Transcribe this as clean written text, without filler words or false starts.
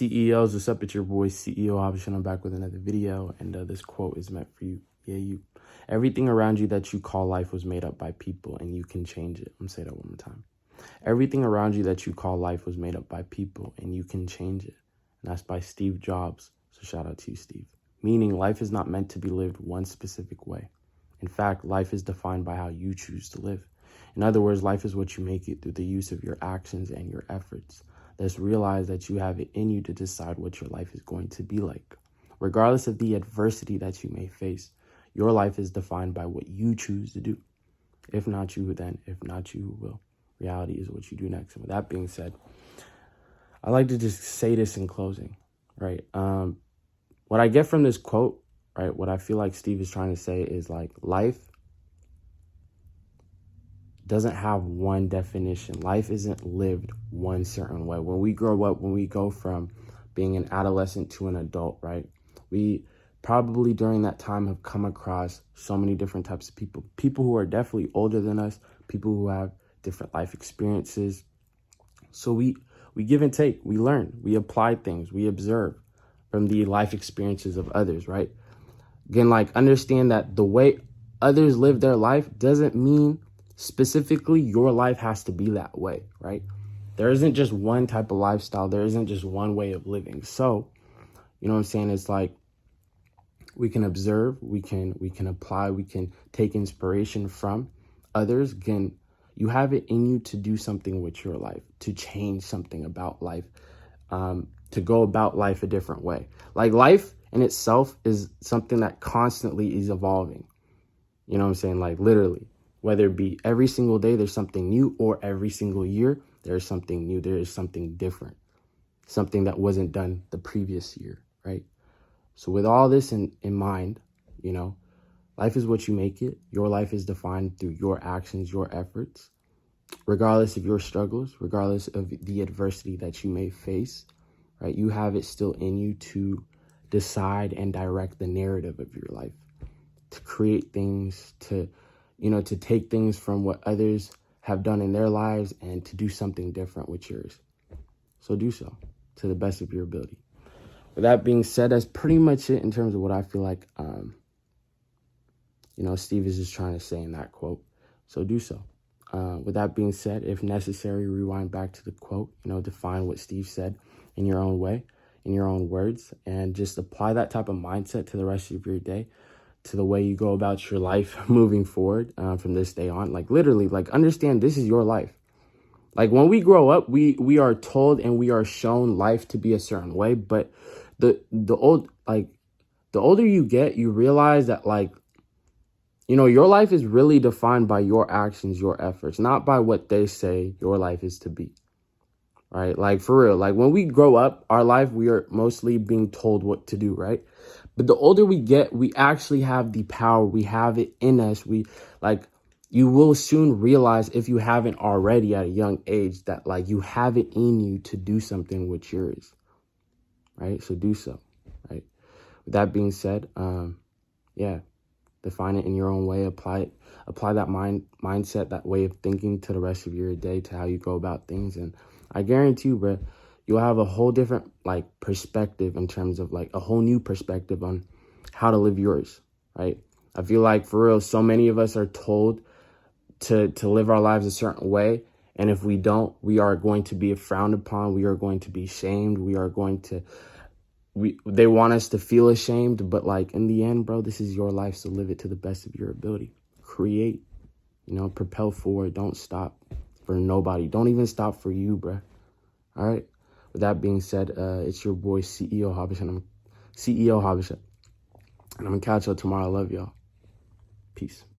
CEOs, what's up? It's your boy CEO Option. I'm back with another video, and this quote is meant for you. Yeah, you. Everything around you that you call life was made up by people, and you can change it. I'm gonna say that one more time. Everything around you that you call life was made up by people, and you can change it. And that's by Steve Jobs. So shout out to you, Steve. Meaning, life is not meant to be lived one specific way. In fact, life is defined by how you choose to live. In other words, life is what you make it through the use of your actions and your efforts. Let's realize that you have it in you to decide what your life is going to be like. Regardless of the adversity that you may face, your life is defined by what you choose to do. If not you, then if not you, who will. Reality is what you do next. And with that being said, I like to just say this in closing, right? What I get from this quote, right, what I feel like Steve is trying to say is like life doesn't have one definition. Life isn't lived one certain way. When we grow up, when we go from being an adolescent to an adult, right, we probably during that time have come across so many different types of people. People who are definitely older than us, people who have different life experiences. So we give and take, we learn, we apply things, we observe from the life experiences of others, right? Again, like understand that the way others live their life doesn't mean specifically your life has to be that way, right? There isn't just one type of lifestyle. There isn't just one way of living. So, you know what I'm saying? It's like we can observe, we can apply, we can take inspiration from others. Again, you have it in you to do something with your life, to change something about life, to go about life a different way. Like life in itself is something that constantly is evolving. You know what I'm saying? Like literally. Whether it be every single day, there's something new, or every single year, there's something new. There is something different, something that wasn't done the previous year, right? So with all this in mind, you know, life is what you make it. Your life is defined through your actions, your efforts, regardless of your struggles, regardless of the adversity that you may face, right? You have it still in you to decide and direct the narrative of your life, to create things, to take things from what others have done in their lives and to do something different with yours. So do so to the best of your ability. With that being said, that's pretty much it in terms of what I feel like, Steve is just trying to say in that quote. So do so. With that being said, if necessary, rewind back to the quote, define what Steve said in your own way, in your own words, and just apply that type of mindset to the rest of your day, to the way you go about your life moving forward from this day on. Like literally, like understand this is your life. Like when we grow up, we are told and we are shown life to be a certain way. But the older you get, you realize that your life is really defined by your actions, your efforts, not by what they say your life is to be. Right? Like for real, like when we grow up, our life, we are mostly being told what to do, right? But the older we get, we actually have the power. We have it in us. You will soon realize, if you haven't already at a young age, that you have it in you to do something with yours, right? So do so, right? With that being said, define it in your own way. Apply that mindset, that way of thinking to the rest of your day, to how you go about things. And I guarantee you, bro, you'll have a whole different perspective in terms of a whole new perspective on how to live yours, right? I feel like for real, so many of us are told to live our lives a certain way. And if we don't, we are going to be frowned upon. We are going to be shamed. They want us to feel ashamed. But in the end, bro, this is your life. So live it to the best of your ability. Create, propel forward. Don't stop for nobody. Don't even stop for you, bro. All right. With that being said, it's your boy CEO Habisha, and I'm going to catch y'all tomorrow. I love y'all. Peace.